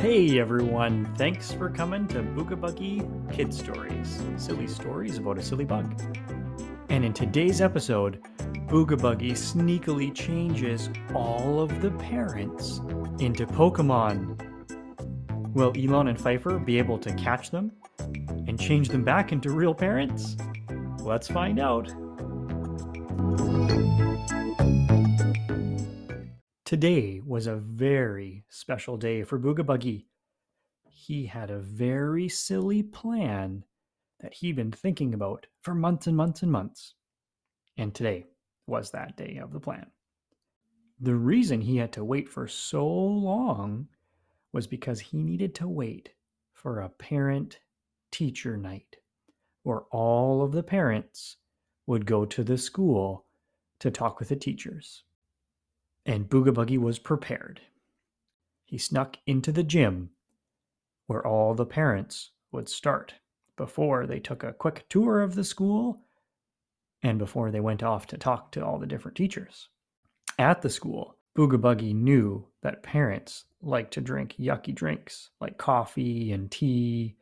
Hey everyone, thanks for coming to Booga Buggie Kid Stories, silly stories about a silly bug. And in today's episode, Booga Buggie sneakily changes all of the parents into Pokémon. Will Elon and Pfeiffer be able to catch them and change them back into real parents? Let's find out. Today was a very special day for Booga Buggie. He had a very silly plan that he'd been thinking about for months and months and months. And today was that day of the plan. The reason he had to wait for so long was because he needed to wait for a parent-teacher night where all of the parents would go to the school to talk with the teachers. And Booga Buggie was prepared. He snuck into the gym where all the parents would start before they took a quick tour of the school and before they went off to talk to all the different teachers. At the school, Booga Buggie knew that parents like to drink yucky drinks like coffee and tea,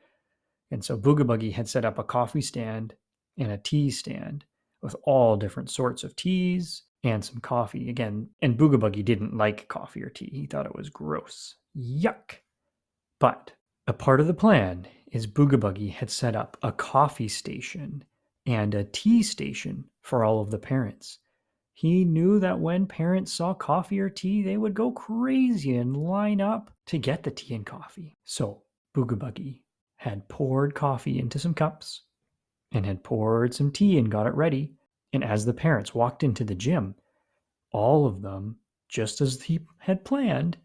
and so Booga Buggie had set up a coffee stand and a tea stand with all different sorts of teas and some coffee again. And Booga Buggie didn't like coffee or tea. He thought it was gross. Yuck. But a part of the plan is Booga Buggie had set up a coffee station and a tea station for all of the parents. He knew that when parents saw coffee or tea, they would go crazy and line up to get the tea and coffee. So Booga Buggie had poured coffee into some cups and had poured some tea and got it ready. And as the parents walked into the gym, all of them, just as he had planned,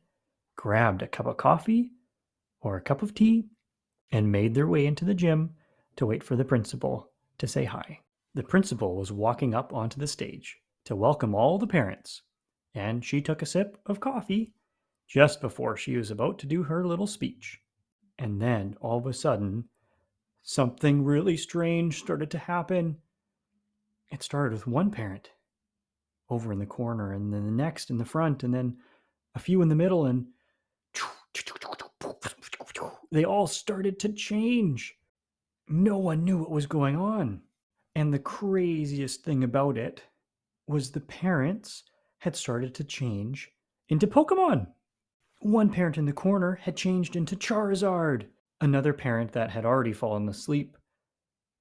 grabbed a cup of coffee or a cup of tea and made their way into the gym to wait for the principal to say hi. The principal was walking up onto the stage to welcome all the parents, and she took a sip of coffee just before she was about to do her little speech. And then all of a sudden, something really strange started to happen. It started with one parent over in the corner, and then the next in the front, and then a few in the middle, and they all started to change. No one knew what was going on. And the craziest thing about it was the parents had started to change into Pokémon. One parent in the corner had changed into Charizard. Another parent that had already fallen asleep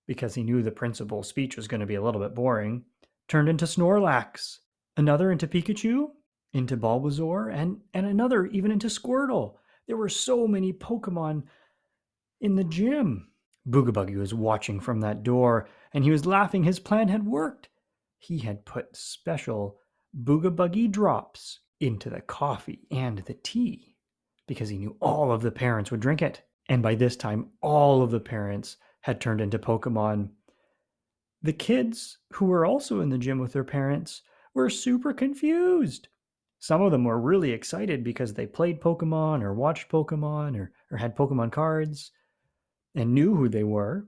because he knew the principal's speech was going to be a little bit boring turned into Snorlax. Another into Pikachu, into Bulbasaur, and another even into Squirtle. There were so many Pokemon in the gym. Booga Buggie was watching from that door, and he was laughing. His plan had worked. He had put special Booga Buggie drops into the coffee and the tea because he knew all of the parents would drink it. And by this time, all of the parents had turned into Pokemon. The kids who were also in the gym with their parents were super confused. Some of them were really excited because they played Pokemon or watched Pokemon or had Pokemon cards and knew who they were.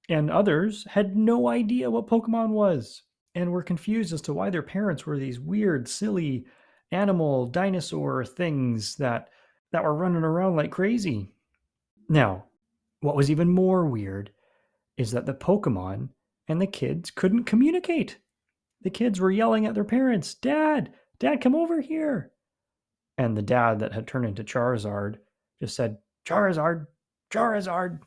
And others had no idea what Pokemon was and were confused as to why their parents were these weird, silly animal dinosaur things that were running around like crazy. Now, what was even more weird is that the Pokemon and the kids couldn't communicate. The kids were yelling at their parents, Dad, come over here. And the dad that had turned into Charizard just said, Charizard. Booga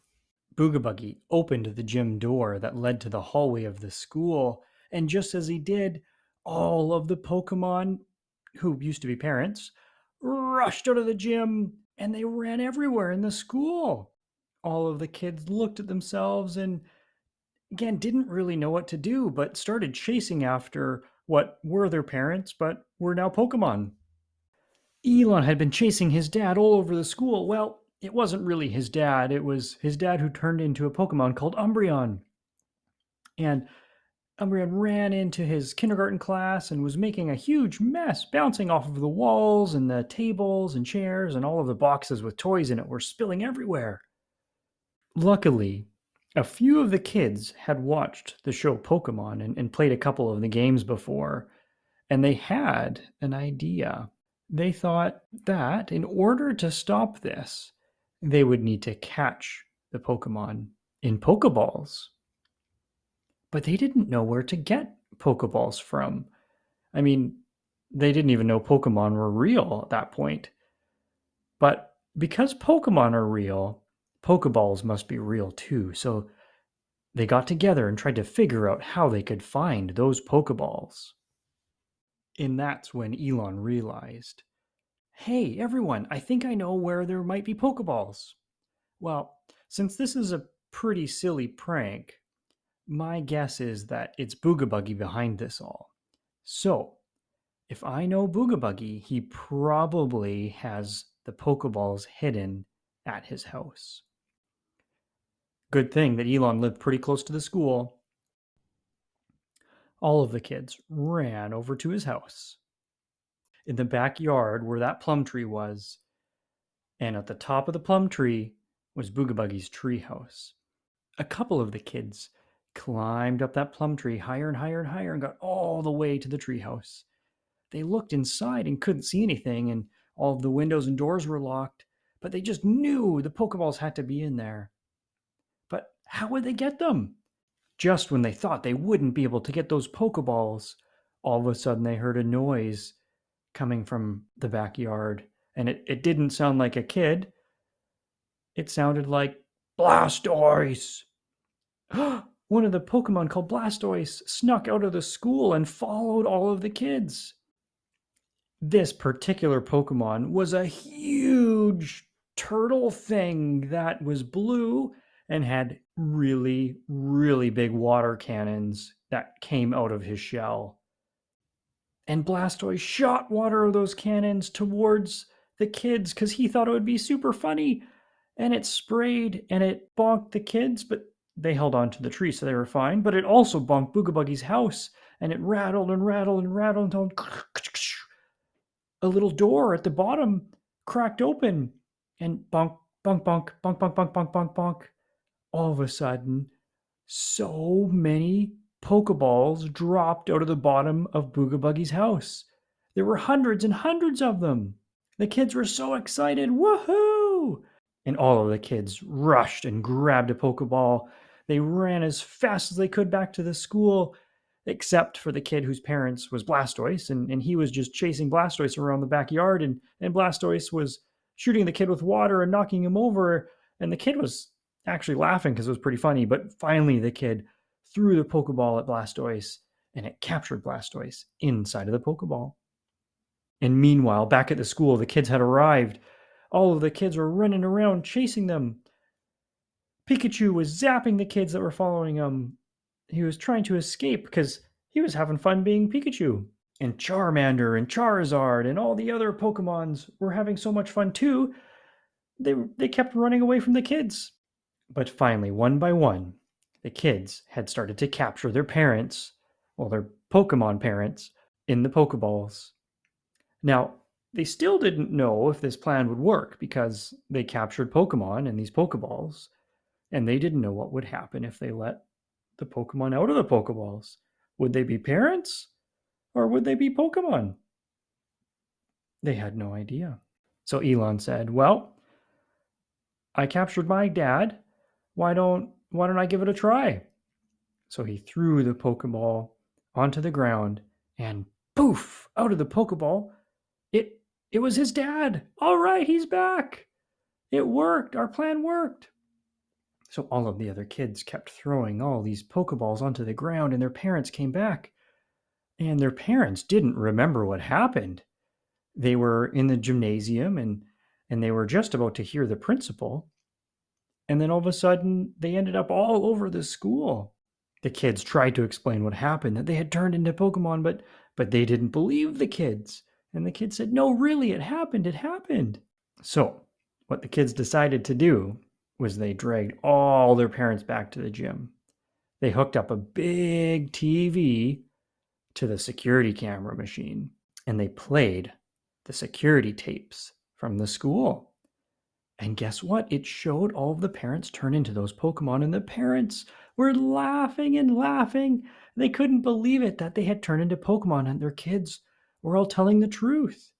Buggie opened the gym door that led to the hallway of the school, and just as he did, all of the Pokemon, who used to be parents, rushed out of the gym, and they ran everywhere in the school. All of the kids looked at themselves and, again, didn't really know what to do, but started chasing after what were their parents, but were now Pokemon. Elon had been chasing his dad all over the school. Well, it wasn't really his dad. It was his dad who turned into a Pokemon called Umbreon. And Umbreon ran into his kindergarten class and was making a huge mess, bouncing off of the walls and the tables and chairs, and all of the boxes with toys in it were spilling everywhere. Luckily, a few of the kids had watched the show Pokemon and played a couple of the games before, and they had an idea. They thought that in order to stop this, they would need to catch the Pokemon in Pokeballs. But they didn't know where to get Pokeballs from. I mean, they didn't even know Pokemon were real at that point. But because Pokemon are real, Pokeballs must be real too. So they got together and tried to figure out how they could find those Pokeballs. And that's when Elon realized, hey, everyone, I think I know where there might be Pokeballs. Well, since this is a pretty silly prank, my guess is that it's Booga Buggie behind this all. So, if I know Booga Buggie, he probably has the Pokeballs hidden at his house. Good thing that Elon lived pretty close to the school. All of the kids ran over to his house. In the backyard where that plum tree was, and at the top of the plum tree was Booga Buggie's treehouse. A couple of the kids climbed up that plum tree higher and higher and higher and got all the way to the treehouse. They looked inside and couldn't see anything, and all of the windows and doors were locked, but they just knew the Pokeballs had to be in there. But how would they get them? Just when they thought they wouldn't be able to get those Pokeballs, all of a sudden they heard a noise coming from the backyard. And it didn't sound like a kid. It sounded like Blastoise. One of the Pokemon called Blastoise snuck out of the school and followed all of the kids. This particular Pokemon was a huge turtle thing that was blue and had really, really big water cannons that came out of his shell. And Blastoise shot water of those cannons towards the kids because he thought it would be super funny. And it sprayed and it bonked the kids, but they held on to the tree, so they were fine. But it also bonked Booga Buggie's house, and it rattled and rattled and rattled until a little door at the bottom cracked open, and bonk, bonk, bonk, bonk, bonk, bonk, bonk, bonk, bonk. All of a sudden, so many Pokeballs dropped out of the bottom of Booga Buggie's house. There were hundreds and hundreds of them. The kids were so excited. Woohoo! And all of the kids rushed and grabbed a Pokeball. They ran as fast as they could back to the school, except for the kid whose parents was Blastoise, and he was just chasing Blastoise around the backyard, and Blastoise was shooting the kid with water and knocking him over, and the kid was actually laughing because it was pretty funny, but finally the kid threw the Pokeball at Blastoise, and it captured Blastoise inside of the Pokeball. And meanwhile, back at the school, the kids had arrived. All of the kids were running around chasing them. Pikachu was zapping the kids that were following him. He was trying to escape because he was having fun being Pikachu. And Charmander and Charizard and all the other Pokemons were having so much fun too. They kept running away from the kids. But finally, one by one, the kids had started to capture their parents, well, their Pokemon parents, in the Pokeballs. Now, they still didn't know if this plan would work because they captured Pokemon in these Pokeballs, and they didn't know what would happen if they let the Pokemon out of the Pokeballs. Would they be parents or would they be Pokemon? They had no idea. So Elon said, well, I captured my dad. Why don't I give it a try? So he threw the Pokeball onto the ground, and poof, out of the Pokeball, it was his dad. All right, he's back. It worked. Our plan worked. So all of the other kids kept throwing all these Pokeballs onto the ground, and their parents came back. And their parents didn't remember what happened. They were in the gymnasium, and they were just about to hear the principal. And then all of a sudden, they ended up all over the school. The kids tried to explain what happened, that they had turned into Pokemon, but they didn't believe the kids. And the kids said, no, really, it happened. So what the kids decided to do was they dragged all their parents back to the gym. They hooked up a big TV to the security camera machine, and they played the security tapes from the school. And guess what? It showed all of the parents turn into those Pokemon, and the parents were laughing and laughing. They couldn't believe it that they had turned into Pokemon, and their kids were all telling the truth.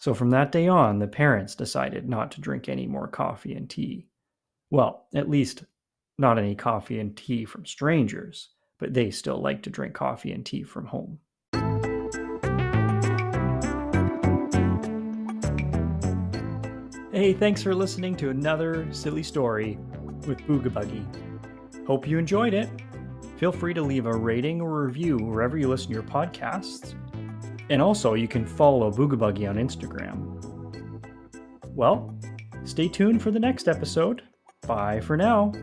So from that day on, the parents decided not to drink any more coffee and tea. Well, at least not any coffee and tea from strangers, but they still like to drink coffee and tea from home. Hey, thanks for listening to another silly story with Booga Buggie. Hope you enjoyed it. Feel free to leave a rating or review wherever you listen to your podcasts. And also, you can follow Booga Buggie on Instagram. Well, stay tuned for the next episode. Bye for now.